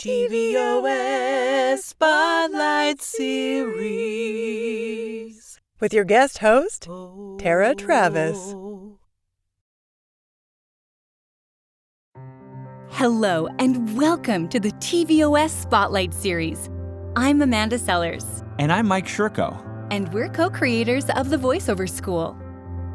TVOS Spotlight Series with your guest host, Tara Travis. Hello and welcome to the TVOS Spotlight Series. I'm Amanda Sellers. And I'm Mike Shurko. And we're co-creators of the Voiceover School.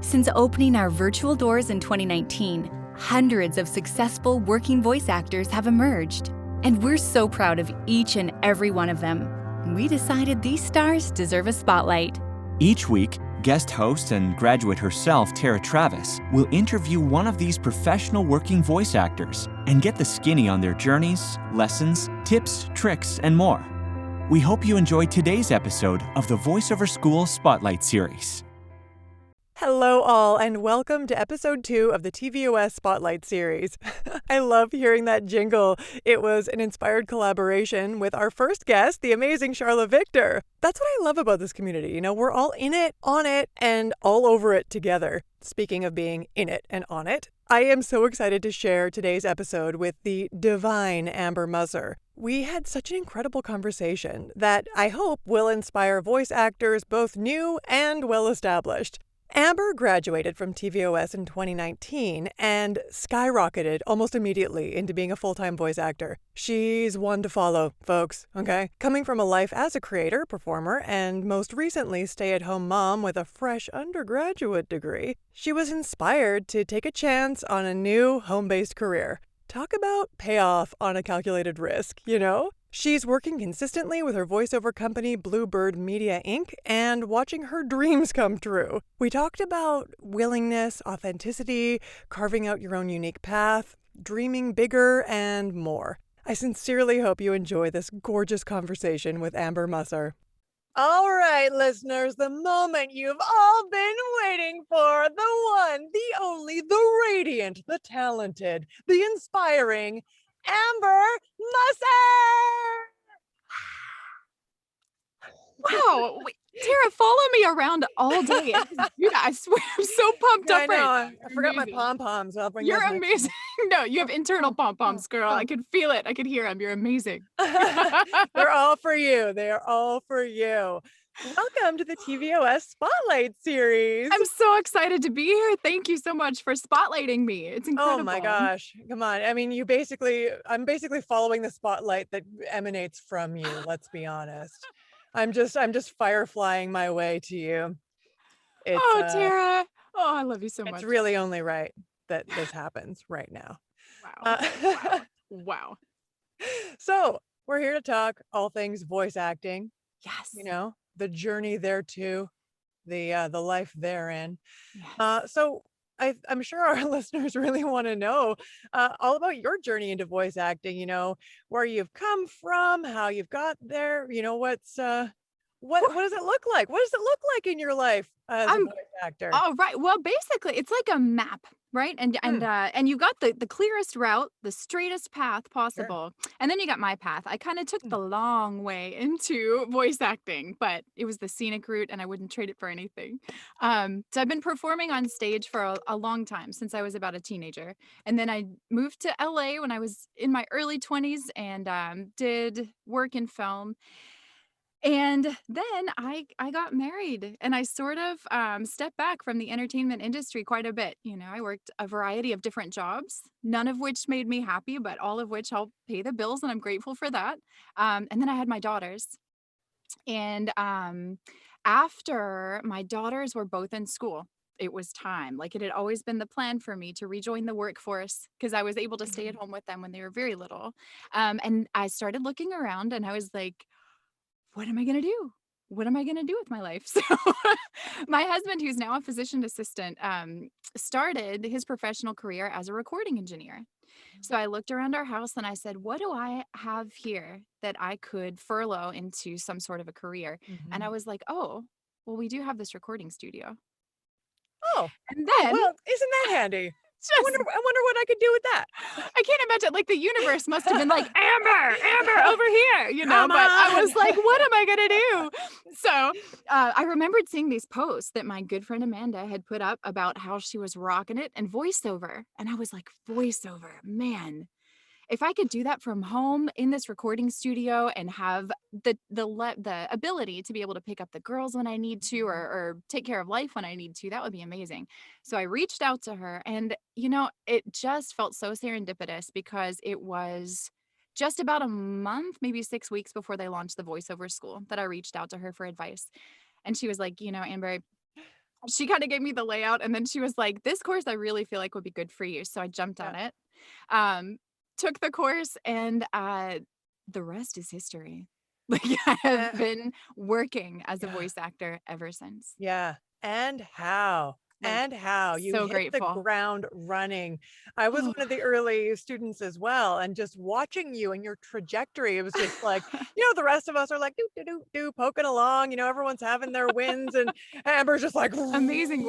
Since opening our virtual doors in 2019, hundreds of successful working voice actors have emerged. And we're so proud of each and every one of them. We decided these stars deserve a spotlight. Each week, guest host and graduate herself, Tara Travis, will interview one of these professional working voice actors and get the skinny on their journeys, lessons, tips, tricks, and more. We hope you enjoyed today's episode of the Voiceover School Spotlight Series. Hello all, and welcome to episode 2 of the TVOS Spotlight Series. I love hearing that jingle. It was an inspired collaboration with our first guest, the amazing Charlotte Victor. That's what I love about this community. You know, we're all in it, on it, and all over it together. Speaking of being in it and on it, I am so excited to share today's episode with the divine Amber Musser. We had such an incredible conversation that I hope will inspire voice actors, both new and well-established. Amber graduated from TVOS in 2019 and skyrocketed almost immediately into being a full-time voice actor. She's one to follow, folks, okay? Coming from a life as a creator, performer, and most recently stay-at-home mom with a fresh undergraduate degree, she was inspired to take a chance on a new home-based career. Talk about payoff on a calculated risk, you know? She's working consistently with her voiceover company, Bluebird Media, Inc., and watching her dreams come true. We talked about willingness, authenticity, carving out your own unique path, dreaming bigger, and more. I sincerely hope you enjoy this gorgeous conversation with Amber Musser. All right, listeners, the moment you've all been waiting for, the one, the only, the radiant, the talented, the inspiring, Amber Musser! Wow, wait, Tara, follow me around all day. Dude, I swear, I'm so pumped up I know. right I forgot my pom-poms. I'll bring You're those next amazing. No, you have internal pom-poms, girl. I could feel it. I could hear them. You're amazing. time. They're all for you. They're all for you. Welcome to the TVOS Spotlight Series. I'm so excited to be here. Thank you so much for spotlighting me. It's incredible. Oh my gosh. Come on. I mean, I'm basically following the spotlight that emanates from you, let's be honest. I'm just fireflying my way to you. It's, Tara. Oh, I love you so much. It's really only right that this happens right now. Wow. Wow. So we're here to talk all things voice acting. Yes. You know, the journey there too, the life therein. Yes. So I'm sure our listeners really want to know all about your journey into voice acting. You know, where you've come from, how you've got there. You know, what does it look like? What does it look like in your life as a voice actor? Oh, right. Well, basically, it's like a map, right? And you got the clearest route, the straightest path possible. Sure. And then you got my path. I kind of took the long way into voice acting, but it was the scenic route and I wouldn't trade it for anything. So I've been performing on stage for a long time, since I was about a teenager. And then I moved to LA when I was in my early 20s and did work in film. And then I got married and I sort of stepped back from the entertainment industry quite a bit. You know, I worked a variety of different jobs, none of which made me happy, but all of which helped pay the bills. And I'm grateful for that. And then I had my daughters. And after my daughters were both in school, it was time. Like, it had always been the plan for me to rejoin the workforce because I was able to stay at home with them when they were very little. And I started looking around and I was like, what am I going to do? What am I going to do with my life? So my husband, who's now a physician assistant, started his professional career as a recording engineer. So I looked around our house and I said, what do I have here that I could furlough into some sort of a career? And I was like, oh, well, we do have this recording studio. Oh, and then, well, isn't that handy? I wonder what I could do with that. I can't imagine, like, the universe must have been like, Amber, over here, you know, but I was like, what am I going to do? So I remembered seeing these posts that my good friend Amanda had put up about how she was rocking it and voiceover. And I was like, voiceover, man. if I could do that from home in this recording studio and have the ability to be able to pick up the girls when I need to, or take care of life when I need to, that would be amazing. So I reached out to her, and it just felt so serendipitous because it was just about a month, maybe 6 weeks before they launched the voiceover school, that I reached out to her for advice. And she was like, Amber, she kind of gave me the layout, and then she was like, this course I really feel like would be good for you. So I jumped on Yeah. it, um, took the course, and the rest is history. Like, I have Eh, been working as a yeah. voice actor ever since. Yeah. And how? Like, And how? You so hit the grateful. ground running. I was Oh. one of the early students as well. And just watching you and your trajectory, it was just like, the rest of us are like, do, do, do, do, poking along. Everyone's having their wins. And Amber's just like, Amazing.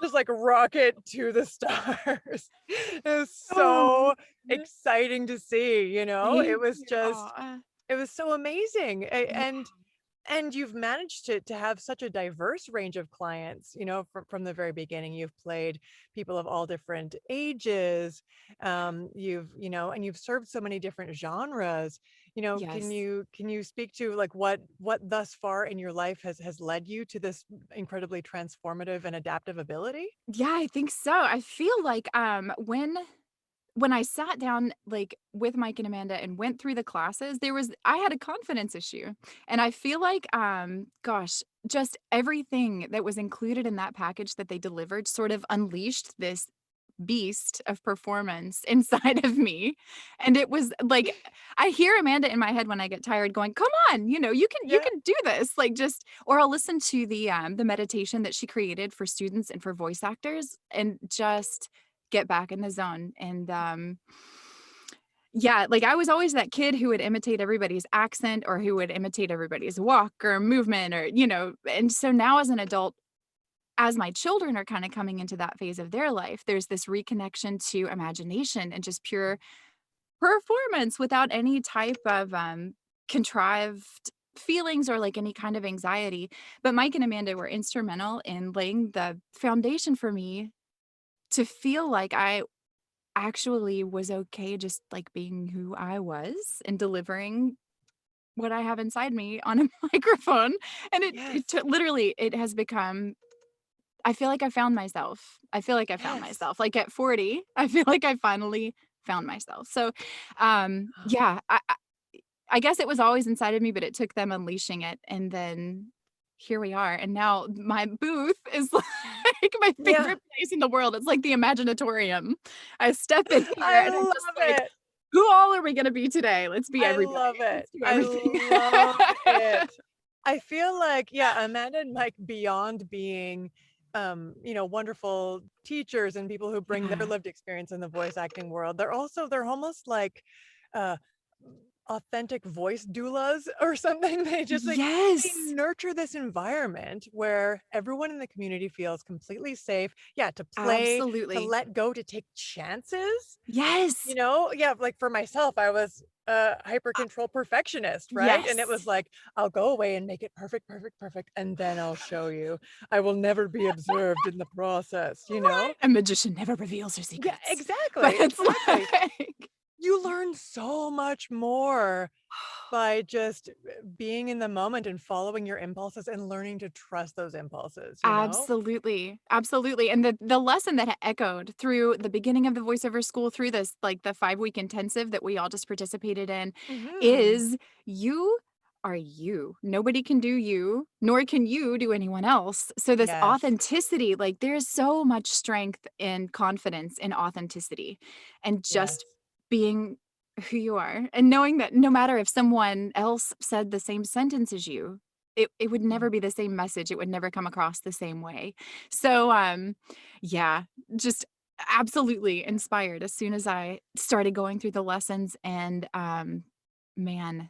just like rocket to the stars. It was Oh, so exciting to see, it thank was you. just, Aw. it was so amazing. Yeah. And you've managed to have such a diverse range of clients, from the very beginning. You've played people of all different ages. And you've served so many different genres. Can Yes. you speak to like what thus far in your life has led you to this incredibly transformative and adaptive ability? Yeah, I think so. I feel like when I sat down, like, with Mike and Amanda and went through the classes, I had a confidence issue. And I feel like, gosh, just everything that was included in that package that they delivered sort of unleashed this beast of performance inside of me. And it was like, I hear Amanda in my head when I get tired going, "Come on, you Yeah. can do this." Like, just, or I'll listen to the meditation that she created for students and for voice actors, and just get back in the zone. And yeah, like, I was always that kid who would imitate everybody's accent, or who would imitate everybody's walk or movement, or and so now as an adult, as my children are kind of coming into that phase of their life, there's this reconnection to imagination and just pure performance without any type of contrived feelings or like any kind of anxiety. But Mike and Amanda were instrumental in laying the foundation for me to feel like I actually was okay just like being who I was and delivering what I have inside me on a microphone. And Yes. literally, it has become, I feel like I found myself. I feel like I found Yes. myself. Like, at 40, I feel like I finally found myself. So, yeah, I guess it was always inside of me, but it took them unleashing it, and then here we are. And now my booth is like my Yeah. favorite place in the world. It's like the Imaginatorium. I step in here I and I'm just love like, it. who all are we gonna be today? Let's be I everybody. love it. Let's do I everything. love it. I feel like, yeah, Amanda and Mike, beyond being, wonderful teachers and people who bring their Yeah. lived experience in the voice acting world, they're almost like, uh, authentic voice doulas or something. They Yes. nurture this environment where everyone in the community feels completely safe. Yeah, to play, to Absolutely. let go, to take chances. Yes. Yeah, like for myself, I was a hyper control perfectionist, right? And it was Yes. like, I'll go away and make it perfect, perfect, perfect, and then I'll show you. I will never be observed in the process, you Right. know? A magician never reveals her Yeah, secrets. But exactly, it's exactly. like You learn so much more by just being in the moment and following your impulses and learning to trust those impulses? absolutely, absolutely. And the lesson that echoed through the beginning of the voiceover school, through this, like, the 5-week intensive that we all just participated in, Mhm. is you are you. Nobody can do you, nor can you do anyone else. So this Yes. authenticity, like, there's so much strength and confidence in authenticity, and Yes. just being who you are, and knowing that no matter if someone else said the same sentence as you, it would never Mhm. be the same message, it would never come across the same way. So, yeah, just absolutely inspired as soon as I started going through the lessons. And, man,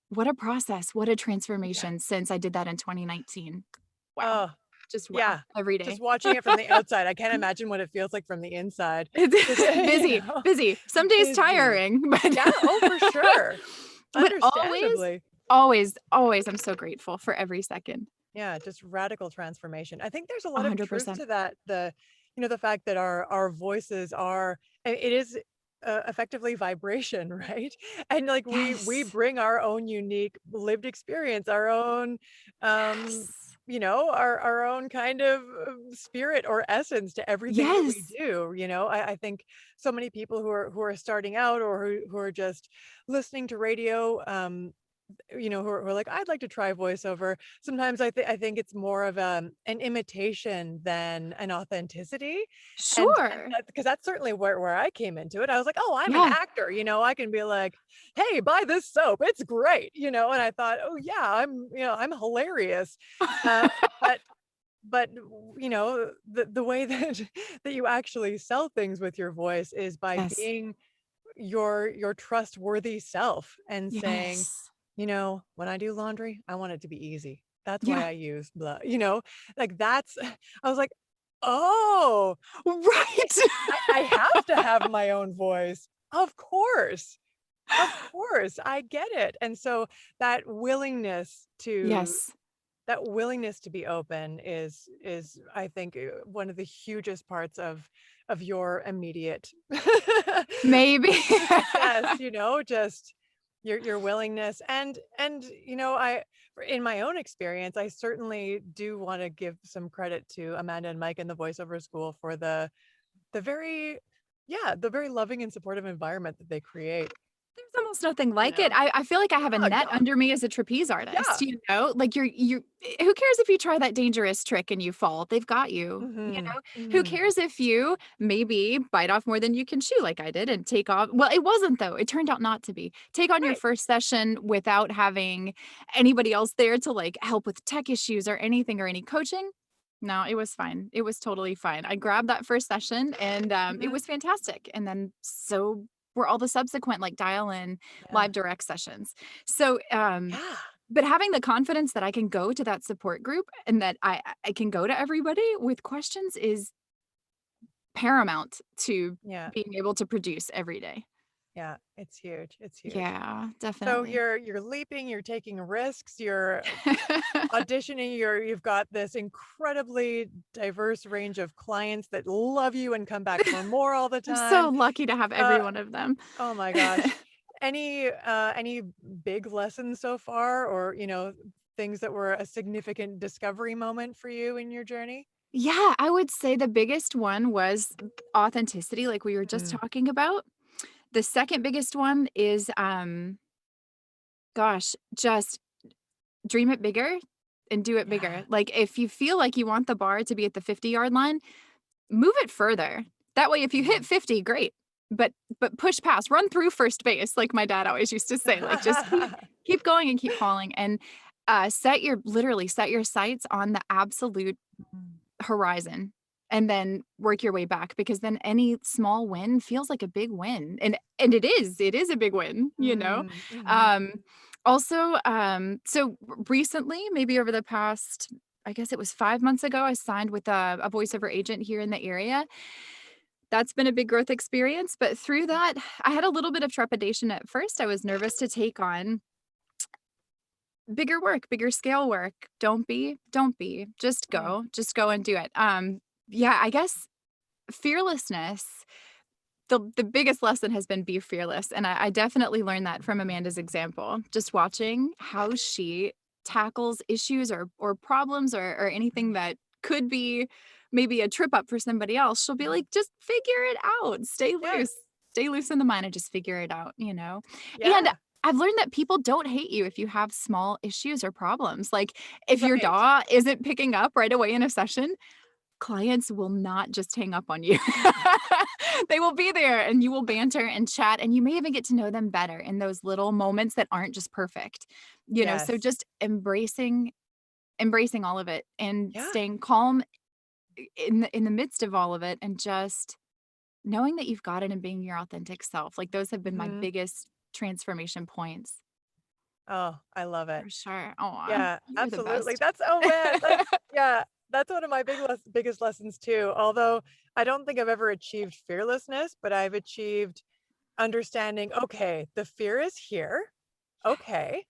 what a process, what a Yeah. transformation since I did that in 2019. Wow, Oh, just wow, yeah. every Just day. watching it from the outside, I can't imagine what it feels like from the inside. It's Just, busy, busy, some days busy. tiring, but Yeah, oh, for sure. but always, Understandably. always, always, I'm so grateful for every second. Yeah, just radical transformation. I think there's a lot of truth 100%. to that. The fact that our voices are, it is. effectively vibration, right? And like we Yes. bring our own unique lived experience, our own, um, Yes. our own kind of spirit or essence to everything that we Yes. do. I think so many people who are starting out or who are just listening to radio, who are like, I'd like to try voiceover. Sometimes I think it's more of an imitation than an authenticity. And Sure. that, because that's certainly where I came into it. I was like, oh, I'm an Yeah. actor, I can be like, hey, buy this soap. It's great, and I thought, oh yeah, I'm hilarious. Uh, but the way that that you actually sell things with your voice is by Yes. being your trustworthy self and saying, Yes. when I do laundry, I want it to be easy. That's why Yeah. I use blah, like that's I was like, oh, Right. I have to have my own voice. Of course. Of course. I get it. And so that willingness to Yes. that willingness to be open is I think one of the hugest parts of your immediate Maybe. success, just your willingness and I in my own experience, I certainly do want to give some credit to Amanda and Mike in the voiceover school for the very the very loving and supportive environment that they create, There's almost nothing you like it. know? I feel like I have a Oh, net yeah. under me as a trapeze artist, Yeah. Like you who cares if you try that dangerous trick and you fall? They've got you Mhm. know? Who Mhm. cares if you maybe bite off more than you can chew like I did and take off well, it wasn't though. It turned out not to be. Take on your Right. first session without having anybody else there to like help with tech issues or anything or any coaching. No, it was fine. It was totally fine. I grabbed that first session and it Mhm. was fantastic. And then so were all the subsequent like dial in Yeah. live direct sessions. So, Yeah. but having the confidence that I can go to that support group and that I can go to everybody with questions is paramount to Yeah. being able to produce every day. Yeah. It's huge. It's huge. Yeah, So definitely. you're leaping, you're taking risks, you're auditioning, you've got this incredibly diverse range of clients that love you and come back for more all the I'm so time. lucky to have every Uh, one of them. oh my gosh. Any big lessons so far or, things that were a significant discovery moment for you in your journey? Yeah, I would say the biggest one was authenticity, like we were just Mm, talking about. The second biggest one is, gosh, just dream it bigger and do it bigger. yeah. Like, if you feel like you want the bar to be at the 50-yard line, move it further. That way, if you hit Mm. 50, great. But push past, run through first base, like my dad always used to say. Like, just keep going and keep falling, and set your sights on the absolute Mm, horizon, and then work your way back because then any small win feels like a big win, and it is a big win. mm, mhm. Um, also, so recently, maybe over the past, I guess it was 5 months ago, I signed with a voiceover agent here in the area. That's been a big growth experience, but through that, I had a little bit of trepidation at first. I was nervous to take on bigger work, bigger scale work. Don't be. Mm, Just go and do it. Yeah, I guess fearlessness, the biggest lesson has been be fearless, and I definitely learned that from Amanda's example. Just watching how she tackles issues or problems or anything mm, that could be maybe a trip up for somebody else. She'll be mm. like, "Just figure it out. Stay Yeah. loose. Stay loose in the mind and just figure it out?" And Yeah. I've learned that people don't hate you if you have small issues or problems. Like, if your Right. DAW isn't picking up right away in a session, clients will not just hang up on you. They will be there and you will banter and chat, and you may even get to know them better in those little moments that aren't just perfect. So Yes. just embracing all of it and Yeah. staying calm in the midst of all of it, and just knowing that you've got it and being your authentic self. Like, those have been my Mhm. biggest transformation points Oh, I love it. for sure. Aw, Yeah, you're the absolutely. best. That's oh man, that's one of my biggest lessons too. Although I don't think I've ever achieved fearlessness, but I've achieved understanding, okay, the fear is here. Yeah, Okay.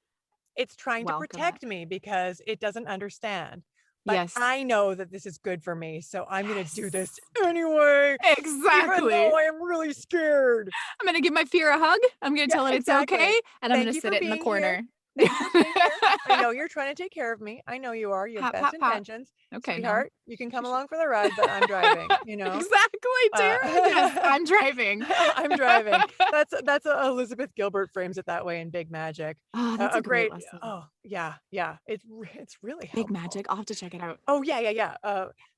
It's trying to welcome it. protect me because it doesn't understand. but Yes. I know that this is good for me, so I'm going to do Yes. this anyway, even Exactly. though I am really scared. I'm going to give my fear a hug. I'm going to Yeah, tell it it's exactly. okay. And I'm going Thank to you sit for it in the being here. corner. Thank you for being here. I know you're trying to take care of me. I know you are. You have Pat, best pat, pat. intentions. Okay, no. Sweetheart, you can come along for the ride, but I'm driving, you know? Exactly, Tara. Yes, I'm driving. I'm driving. That's Elizabeth Gilbert frames it that way in Big Magic. Oh, that's a great lesson. Oh, yeah. It's really Big helpful. Magic. I'll have to check it out. Oh, yeah.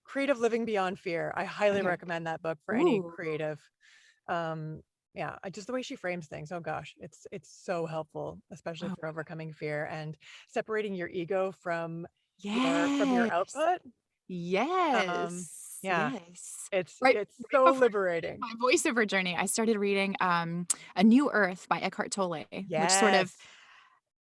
Creative Living Beyond Fear. I highly Okay. recommend that book for any Ooh. creative. Just the way she frames things. Oh gosh, it's so helpful, especially Oh, for overcoming fear and separating your ego from your yes. output. Yes. Yeah, Yes. it's Right so before liberating. my voiceover journey, I started reading A New Earth by Eckhart Tolle, which sort of Yes.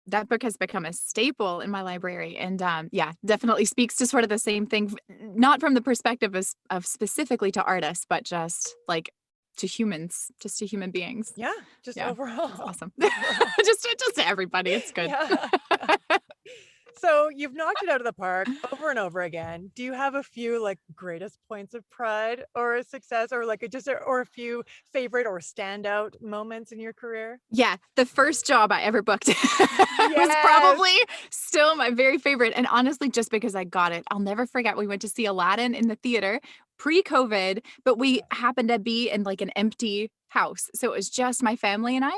that book has become a staple in my library. And yeah, definitely speaks to sort of the same thing, not from the perspective of specifically to artists, but just like to humans, just to human beings. Yeah, just Yeah, overall. it's awesome. Overall. just to everybody. It's good. Yeah. So you've knocked it out of the park over and over again. Do you have a few like greatest points of pride or success, or like or a few favorite or standout moments in your career? Yeah, the first job I ever booked was Yes. probably still my very favorite. And honestly, just because I got it, I'll never forget. We went to see Aladdin in the theater pre-COVID, but we happened to be in like an empty house. So it was just my family and I.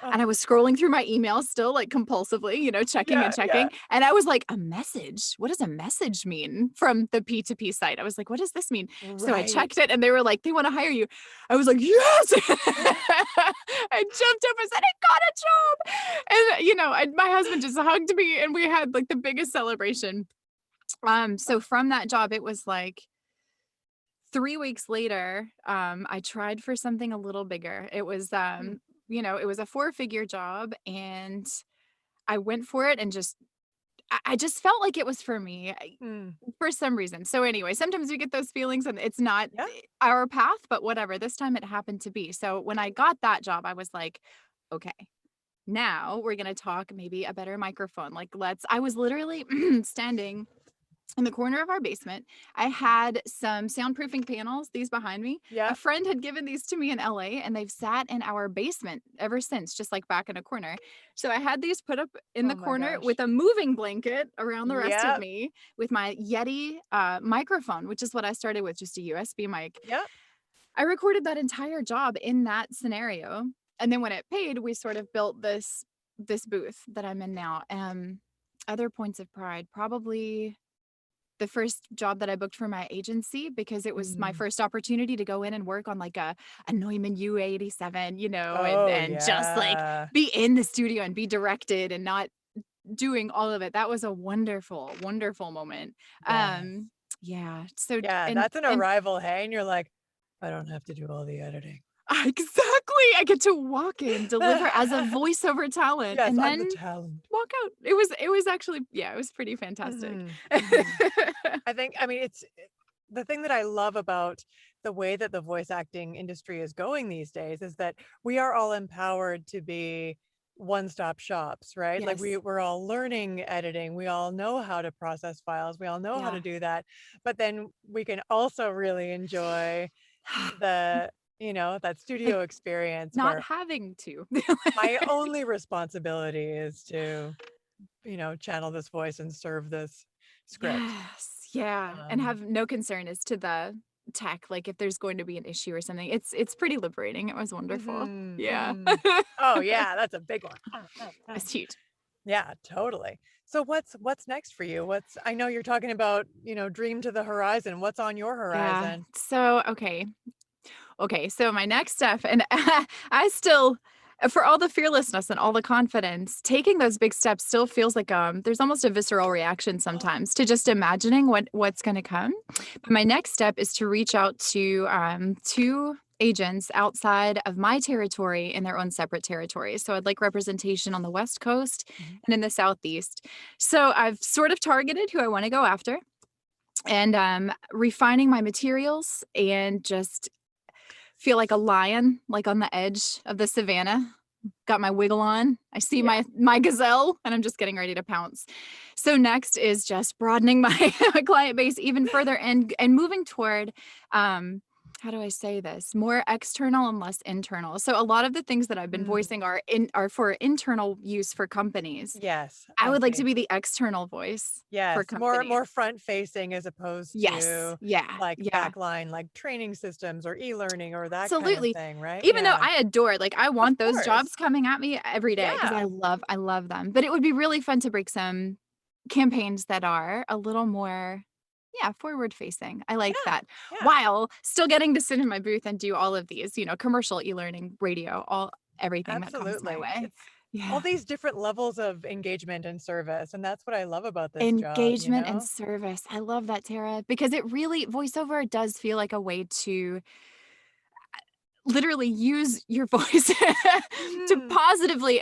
And I was scrolling through my emails still like compulsively, checking and checking. And I was like, a message? What does a message mean from the P2P site? I was like, what does this mean? So I checked it and they were like, they want to hire you. I was like, yes. I jumped up and said, I got a job. And, my husband just hugged me and we had like the biggest celebration. So from that job, it was like 3 weeks later, I tried for something a little bigger. It was, it was a 4-figure job and I went for it and I just felt like it was for me for some reason. So anyway, sometimes we get those feelings and it's not our path, but whatever. This time it happened to be. So when I got that job, I was like, okay, now we're going to talk maybe a better microphone. I was literally standing in the corner of our basement. I had some soundproofing panels, these behind me. Yeah. A friend had given these to me in LA and they've sat in our basement ever since, just like back in a corner. So I had these put up in the corner with a moving blanket around the rest of me with my Yeti microphone, which is what I started with, just a USB mic. Yeah. I recorded that entire job in that scenario. And then when it paid, we sort of built this booth that I'm in now. Other points of pride, probably the first job that I booked for my agency, because it was my first opportunity to go in and work on like a Neumann U87, and just like be in the studio and be directed and not doing all of it. That was a wonderful, wonderful moment. So that's an arrival. Hey, and you're like, I don't have to do all the editing. Exactly. I get to walk in, deliver as a voiceover talent, and then I'm the talent. Walk out. It was actually, it was pretty fantastic. It's the thing that I love about the way that the voice acting industry is going these days is that we are all empowered to be one-stop shops, right? Yes. Like we're all learning editing. We all know how to process files. We all know how to do that. But then we can also really enjoy that studio experience. Not having to. My only responsibility is to, channel this voice and serve this script. Yes. Yeah. And have no concern as to the tech, like if there's going to be an issue or something. It's pretty liberating. It was wonderful. Yeah. Oh yeah, that's a big one. It's huge. Yeah, totally. So what's next for you? I know you're talking about, dream to the horizon. What's on your horizon? Yeah. So, okay. So my next step, and I still, for all the fearlessness and all the confidence, taking those big steps still feels like there's almost a visceral reaction sometimes to just imagining what's going to come. But my next step is to reach out to 2 agents outside of my territory in their own separate territories. So I'd like representation on the West Coast and in the Southeast. So I've sort of targeted who I want to go after, and refining my materials and just feel like a lion, like on the edge of the savannah, got my wiggle on. I see my gazelle and I'm just getting ready to pounce. So next is just broadening my client base even further and moving toward how do I say this? More external and less internal. So a lot of the things that I've been voicing are for internal use for companies. Yes, I would like to see. be the external voice for Yes, companies. more front facing as opposed Yes. to Yeah. like Yeah. backline, like training systems or e-learning or that kind of Absolutely. thing, right? Even though Yeah, I adore, like, I want those course. jobs coming at me every day because Yeah. I love them. But it would be really fun to break some campaigns that are a little more, forward facing. I like Yeah. that. Yeah. While still getting to sit in my booth and do all of these, commercial e-learning, radio, everything that comes my Absolutely. way. It's all Yeah. these different levels of engagement and service, and that's what I love about this job, you Engagement and know? service. I love that, Tara, because it really voiceover does feel like a way to literally use your voice to Mm, positively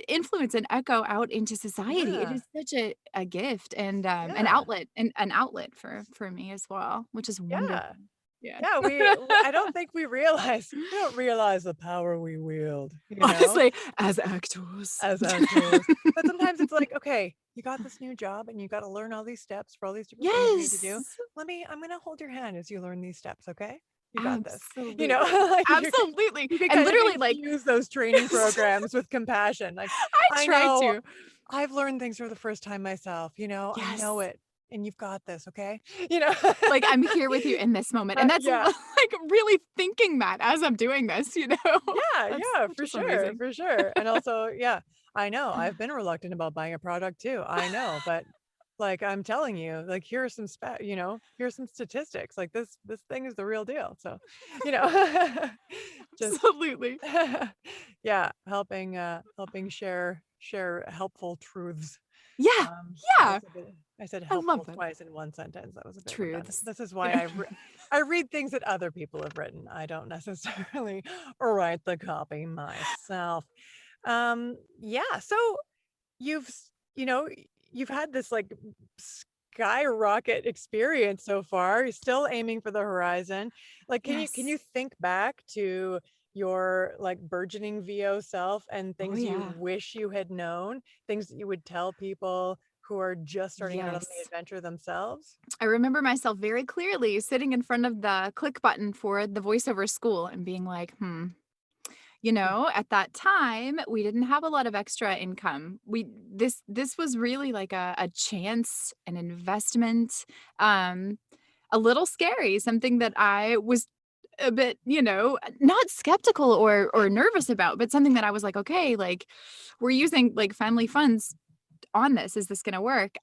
influence and echo out into society. It yeah. is such a gift and an Yeah. outlet for me as well, which is wonderful. Yeah. Yeah. Yeah, I don't think we don't realize the power we wield, you know, Honestly, as actors. as actors. But sometimes it's like, okay, you got this new job and you got to learn all these steps for all these different things you need to do. Yes. I'm going to hold your hand as you learn these steps, okay? You got this. Absolutely. Like Absolutely. you can And kind of literally, like, infuse those training programs with compassion. Like, I I try know to. I've learned things for the first time myself, I know Yes. it. And you've got this, okay? Like, I'm here with you in this moment. And that's Yeah. like really thinking that as I'm doing this, Yeah, That's yeah, for just sure, amazing. for sure. And also, yeah, I know I've been reluctant about buying a product too. I know, but like I'm telling you, like here are some here's some statistics. Like this thing is the real deal. So, you know, just Absolutely. yeah, helping share helpful truths. Yeah. That Yeah. was a bit, I said I love helpful that. twice in one sentence. That was a bit redundant. Truths. This is why Yeah. I read things that other people have written. I don't necessarily write the copy myself. Yeah. So you've s- you know you've had this like skyrocket experience so far. You're still aiming for the horizon. Like, can you Yes. think back to your like burgeoning VO self and Oh, things you yeah. wish you had known, things that you would tell people who are just starting out on the Yes. adventure themselves? I remember myself very clearly sitting in front of the click button for the voiceover school and being like, at that time, we didn't have a lot of extra income. This was really like a chance, an investment, um, a little scary, something that I was a bit, not skeptical or nervous about, but something that I was like, okay, like we're using like family funds on this. Is this gonna work?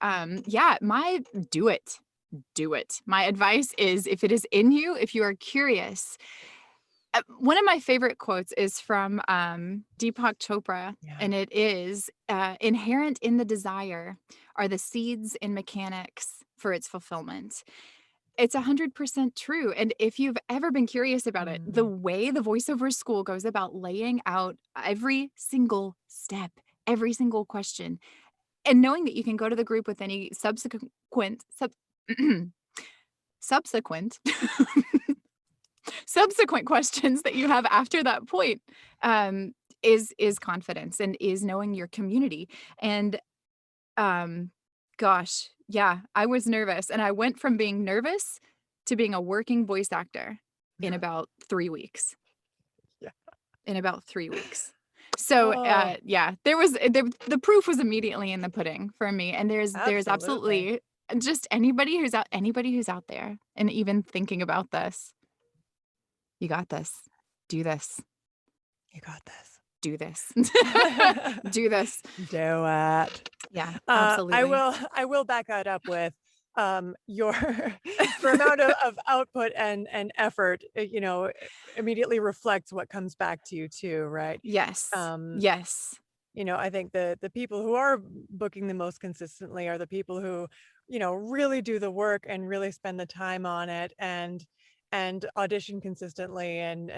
Do it. Do it. My advice is if it is in you, if you are curious, one of my favorite quotes is from Deepak Chopra, Yeah. and it is inherent in the desire are the seeds in mechanics for its fulfillment. It's 100% true. And if you've ever been curious about it, the way the voiceover school goes about laying out every single step, every single question, and knowing that you can go to the group with any subsequent subsequent questions that you have after that point, is confidence and is knowing your community. And gosh, yeah, I was nervous, and I went from being nervous to being a working voice actor in about 3 weeks. Yeah. In about 3 weeks. So, Oh, the proof was immediately in the pudding for me, and there's absolutely. absolutely just anybody who's out there and even thinking about this, you got this. Do this. You got this. Do this. Do this. Do it. Yeah, I absolutely. I will back that up with your your amount of output and effort, immediately reflects what comes back to you too, right? Yes. Um, Yes. I think the people who are booking the most consistently are the people who, really do the work and really spend the time on it and audition consistently and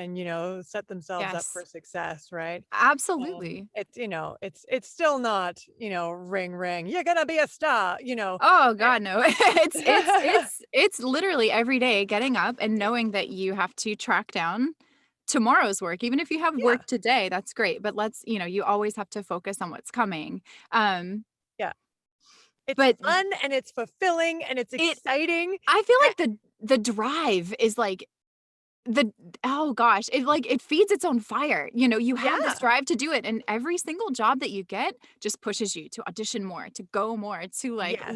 set themselves up for Yes. success, right? Absolutely. It's still not, ring ring, you're gonna be a star. Oh Eh, god, no. It's literally every day getting up and knowing that you have to track down tomorrow's work. Even if you have Yeah. work today, that's great. But you always have to focus on what's coming. Yeah. It's But fun and it's fulfilling and it's it, exciting. I feel like the drive is like oh gosh, it feeds its own fire. You have this Yeah. drive to do it, and every single job that you get just pushes you to audition more, to go more, to like Yes.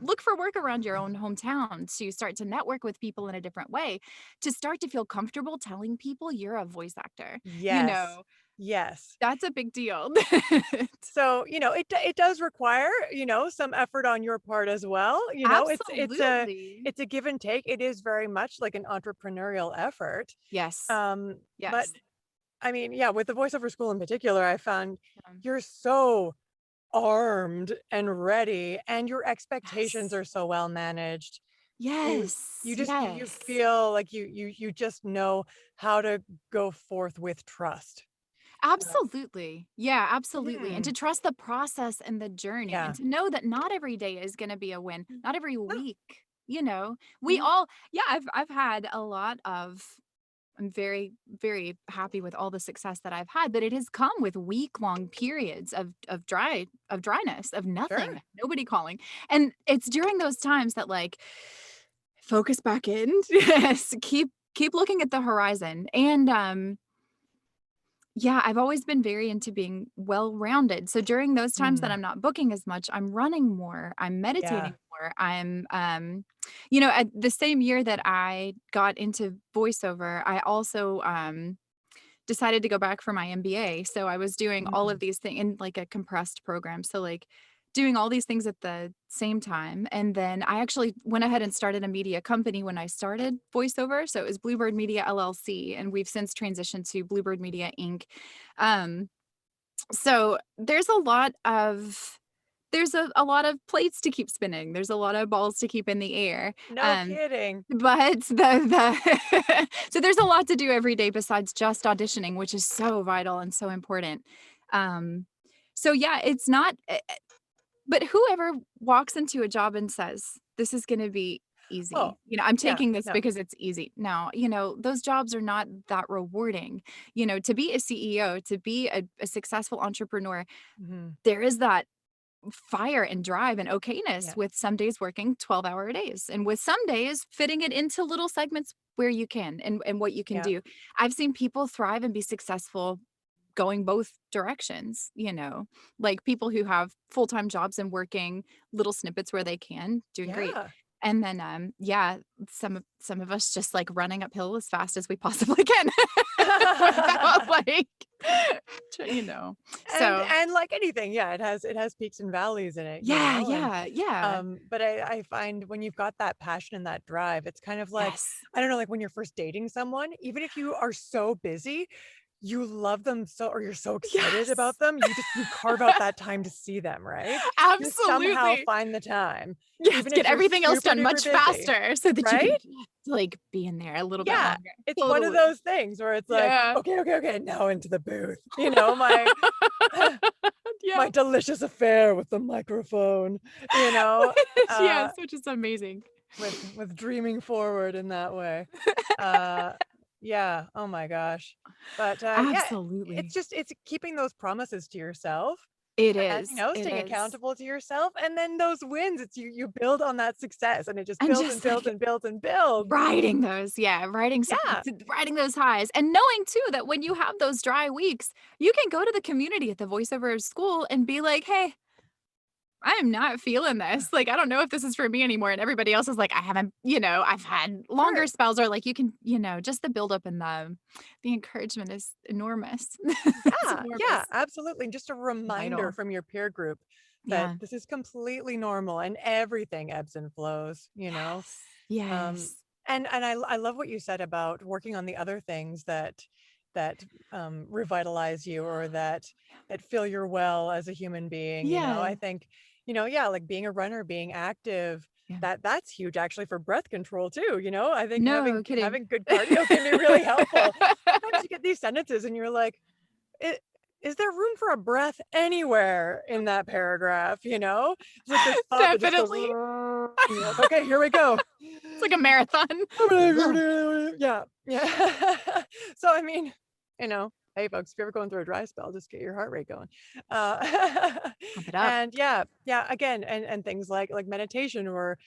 look for work around your own hometown, to start to network with people in a different way, to start to feel comfortable telling people you're a voice actor. Yes. Yes. That's a big deal. So, it does require, some effort on your part as well. Absolutely. It's a give and take. It is very much like an entrepreneurial effort. Yes. But Yes. I mean, yeah, with the voiceover school in particular, I found Um, you're so armed and ready and your expectations yes. are so well managed. You Yes. you Yes. feel like you just know how to go forth with trust. Uh, Absolutely. Yeah, absolutely. And mm, to trust the process and the journey, and yeah. to know that not every day is going to be a win, not every No. week. We Mhm. all, yeah, I've had a lot of, I'm very, very happy with all the success that I've had, but it has come with week-long periods of dryness, of nothing, Sure. nobody calling. And it's during those times that like focus back in. Yes, keep looking at the horizon. And yeah, I've always been very into being well-rounded. So during those times that Mm, I'm not booking as much, I'm running more, I'm yeah. meditating more, I'm at the same year that I got into voiceover, I also decided to go back for my MBA. So I was doing all of Mm, these things in like a compressed program. So like doing all these things at the same time. And then I actually went ahead and started a media company when I started voiceover. So it was Bluebird Media LLC. And we've since transitioned to Bluebird Media Inc. Um, so there's a lot of plates to keep spinning. There's a lot of balls to keep in the air. no kidding. But the so there's a lot to do every day besides just auditioning, which is so vital and so important. Um, so yeah, it's not but whoever walks into a job and says, "This is gonna be Oh, easy," I'm yeah. taking this No. because it's easy. No, those jobs are not that rewarding. To be a CEO, to be a successful entrepreneur, Mhm. there is that fire and drive and Yeah. okayness with some days working 12-hour days and with some days fitting it into little segments where you can and what you can Yeah. do. I've seen people thrive and be successful going both directions, like people who have full-time jobs and working little snippets where they can, doing great. Yeah. And then yeah, some of us just like running uphill as fast as we possibly can without like you know. And So, and like anything, yeah, it has peaks and valleys in it, yeah, and yeah, yeah. but I find when you've got that passion and that drive, it's kind of like, Yes. I don't know, like when you're first dating someone, even if you are so busy, you love them so or you're so excited Yes. about them, you carve out that time to see them, right? You somehow Absolutely. find the time, Yes, even if get you're everything else super done duper much busy, faster so that you right? can just, like, be in there a little bit Yeah, longer. it's one of Totally. those things where it's like, Yeah. "Okay, okay, okay, now into the booth." My my Yeah. delicious affair with the microphone, you know, Yes, uh, which is amazing. with dreaming forward in that way. Uh, yeah, oh my gosh. But, yeah, Absolutely. it's keeping those promises to yourself It and, is, it staying is. accountable to yourself, and then those wins, it's you build on that success, and it just And builds and just, builds like, and builds and builds. riding those, yeah, Yeah, riding those highs, and knowing too that when you have those dry weeks, you can go to the community at the voiceover school and be like, "Hey, I am not feeling this. Like, I don't know if this is for me anymore." And everybody else is like, I haven't, I've had longer sure. spells, or like you can, just the buildup and the encouragement is enormous. It's Yeah, enormous. yeah, absolutely, and just a reminder Vital. from your peer group that Yeah. this is completely normal and everything ebbs and flows, you know? Yes. Um, Yes. and I love what you said about working on the other things that revitalize you or that fill your well as a human being, Yeah. I think, yeah, like being a runner, being active, Yeah. that's huge actually for breath control too, I think No having kidding. having good cardio can be really helpful. Sometimes you get these sentences and you're like, is there room for a breath anywhere in that paragraph? It's like this thought that just goes, Definitely. and you're like, okay, here we go. It's like a marathon. Yeah. Yeah. So, I mean, hey folks, if you're ever going through a dry spell, just get your heart rate going. Pump it up. And yeah, again, and things like meditation or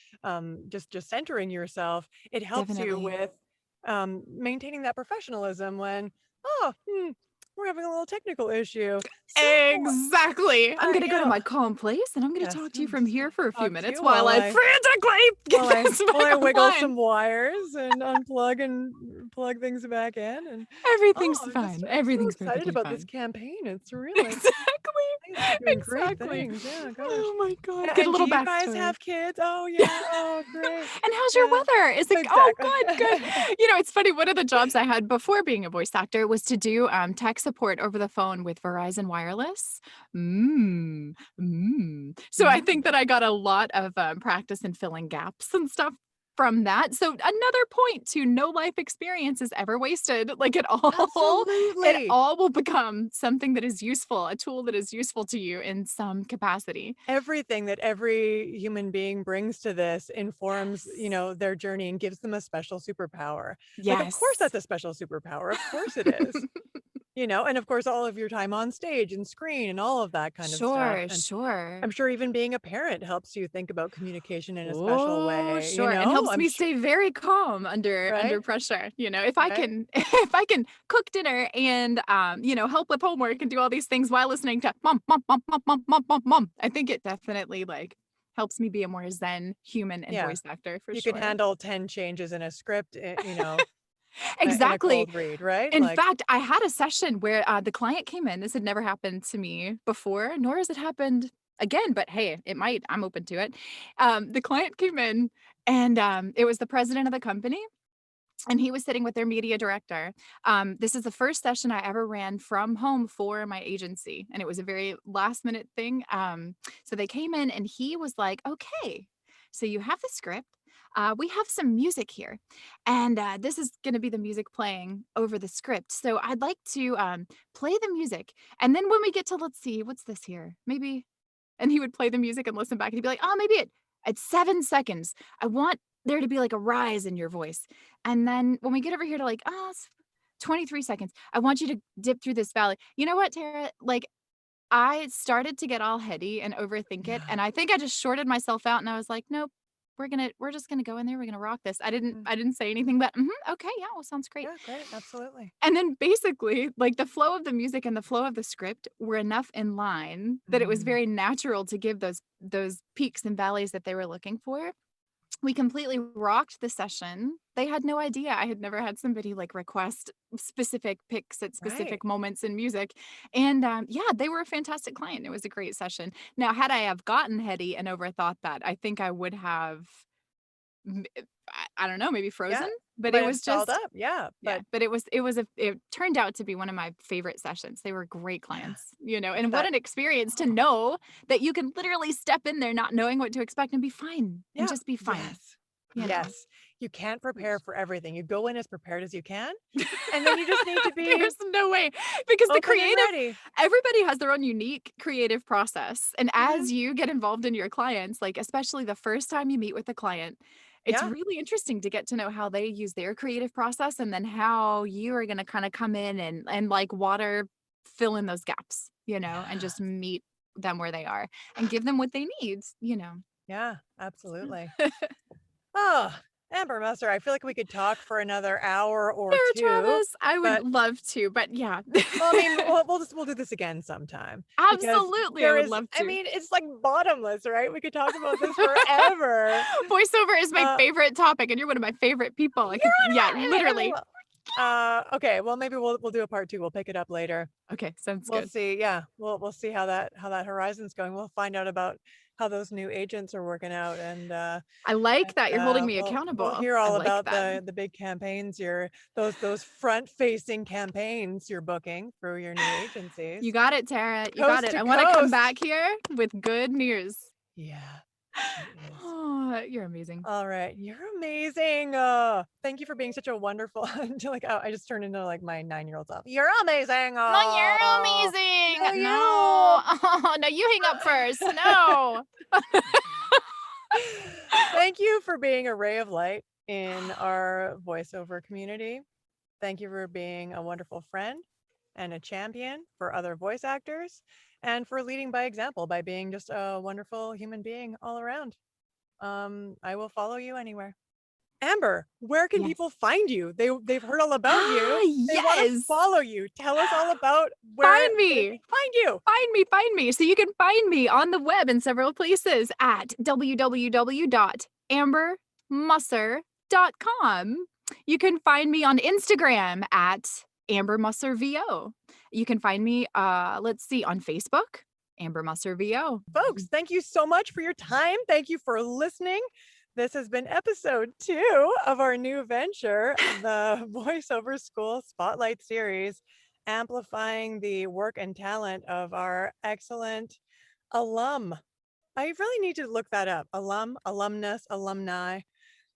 just centering yourself, it helps you Definitely. with maintaining that professionalism when, oh, we're having a little technical issue. So Exactly. I'm gonna go to yeah. my calm place and I'm gonna Yes, talk to you from here for a few talk to minutes you while I frantically while get this while I back wiggle online. some wires and unplug and plug things back in, and Everything's I'm fine. I'm so Everything's excited perfectly about this fine. campaign. It's really, Exactly. I think it's doing great Exactly. things. Yeah, gosh. Oh my God. Yeah, Get a and do little you guys backstory. have kids? Oh yeah. Oh great. And how's your Yeah. weather? It's like, oh, Exactly. good, good. It's funny. One of the jobs I had before being a voice actor was to do tech support over the phone with Verizon Wireless. So I think that I got a lot of practice in filling gaps and stuff from that. So another point to no life experience is ever wasted. Like it Absolutely. all will become something that is useful, a tool that is useful to you in some capacity. Everything that every human being brings to this informs, Yes. their journey and gives them a special superpower. Like, of course, Yes. that's a special superpower. Of course it is. And of course, all of your time on stage and screen and all of that kind of stuff. Sure, And sure. I'm sure even being a parent helps you think about communication in a special Oh, way, sure, and helps I'm me sure, stay very calm under right? pressure. If I Right? can if I can cook dinner and help with homework and do all these things while listening to mom, mom, mom, mom, mom, mom, mom, mom, I think it definitely like helps me be a more zen human and Yeah. voice actor for You can sure. handle 10 changes in a script, in a Exactly. cold read, right? In Like, fact, I had a session where the client came in. This had never happened to me before, nor has it happened again, but hey, it might. I'm open to it. The client came in and it was the president of the company. And he was sitting with their media director. This is the first session I ever ran from home for my agency. And it was a very last minute thing. So they came in and he was like, okay, so you have the script. We have some music here. And this is going to be the music playing over the script. So I'd like to play the music. And then when we get to, let's see, what's this here? Maybe. And he would play the music and listen back. And he'd be like, oh, maybe at 7 seconds, I want there to be like a rise in your voice. And then when we get over here to like, 23 seconds, I want you to dip through this valley. You know what, Tara? Like, I started to get all heady and overthink it. yeah. And I think I just shorted myself out and I was like, nope, we're just gonna go in there. We're gonna rock this. Mm. I didn't say anything, but okay, yeah, well, sounds great. Yeah, great. Absolutely. And then basically, like the flow of the music and the flow of the script were enough in line that it was Mm. very natural to give those peaks and valleys that they were looking for. We completely rocked the session. They had no idea. I had never had somebody like request specific picks at Right. specific moments in music. And yeah, they were a fantastic client. It was a great session. Now, had I have gotten heady and overthought that, I think I would have I don't know, maybe Yeah. frozen, You but might it have was stalled just up. Yeah. yeah, But but it turned out to be one of my favorite sessions. They were great yeah, clients, and it's what that. an experience to Oh, know that you can literally step in there not knowing what to expect and be fine and yeah. just be fine, Yes. you know? Yes. You can't prepare for everything. You go in as prepared as you can, and then you just need to be There's no way because the open and creative ready. everybody has their own unique creative process. And Mhm. as you get involved in your clients, like especially the first time you meet with a client, it's Yeah. really interesting to get to know how they use their creative process and then how you are going to kind of come in and like water fill in those gaps, and Yeah. just meet them where they are and give them what they need. Yeah, absolutely. Oh, Amber Musser, I feel like we could talk for another hour or Sure, two, Travis. I would but love to, but yeah. well, I mean, we'll do this again sometime because Absolutely. I would love I to. mean, it's like bottomless, right? We could talk about this forever. Voiceover is my Uh, favorite topic, and you're one of my favorite people. I could, yeah, literally. okay, well, maybe we'll do a part two. We'll pick it up later. Okay, sounds We'll good. see. Yeah, we'll see how that horizon's going. We'll find out about how those new agents are working out, I like that. You're holding me we'll accountable. hear I all like about that. the big campaigns those front facing campaigns you're booking through your new You agencies, got it, Tara. You got coast it. to I want to come coast. back here with good news. Yeah. He is. Oh, you're amazing. All right. You're amazing. Thank you for being such a wonderful I just turned into like my 9-year-old self. You're amazing. No, you're No, amazing. you. No. Oh, no, you hang up first. No. Thank you for being a ray of light in our voiceover community. Thank you for being a wonderful friend and a champion for other voice actors, and for leading by example by being just a wonderful human being all around. I will follow you anywhere. Amber, where can Yes. people find you? They've heard all about you. They want to Yes. follow you. Tell us all about where Find they me. can find you. Find me. So you can find me on the web in several places at www.ambermusser.com. You can find me on Instagram at Amber Musser VO. You can find me, on Facebook, Amber Musser VO. Folks, thank you so much for your time. Thank you for listening. This has been episode 2 of our new venture, the Voiceover School Spotlight Series, amplifying the work and talent of our excellent alum. I really need to look that up. Alum, alumnus, alumni.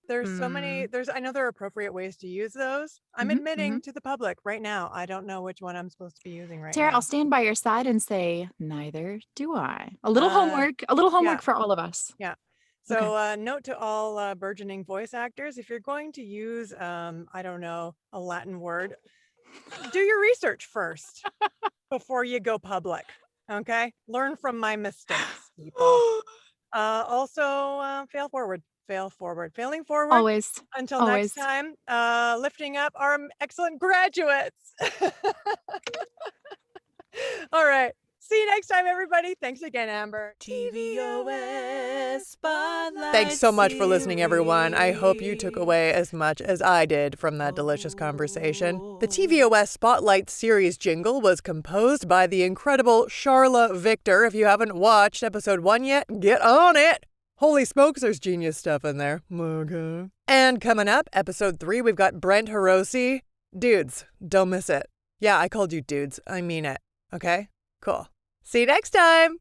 There's so many, I know there are appropriate ways to use those. I'm admitting to the public right now, I don't know which one I'm supposed to be using right Tara, now. I'll stand by your side and say, neither do I. A little yeah. homework for all of us. Yeah. So note to all burgeoning voice actors, if you're going to use, I don't know, a Latin word, do your research first before you go public. Okay? Learn from my mistakes, people. Also, fail forward. Failing forward. Always. Until next time, lifting up our excellent graduates. All right. See you next time, everybody. Thanks again, Amber. TVOS Spotlight. Thanks so much for listening, everyone. I hope you took away as much as I did from that delicious conversation. The TVOS Spotlight series jingle was composed by the incredible Charla Victor. If you haven't watched episode 1 yet, get on it. Holy smokes, there's genius stuff in there. Okay. And coming up, episode 3, we've got Brent Hiroshi. Dudes, don't miss it. Yeah, I called you dudes. I mean it. Okay? Cool. See you next time.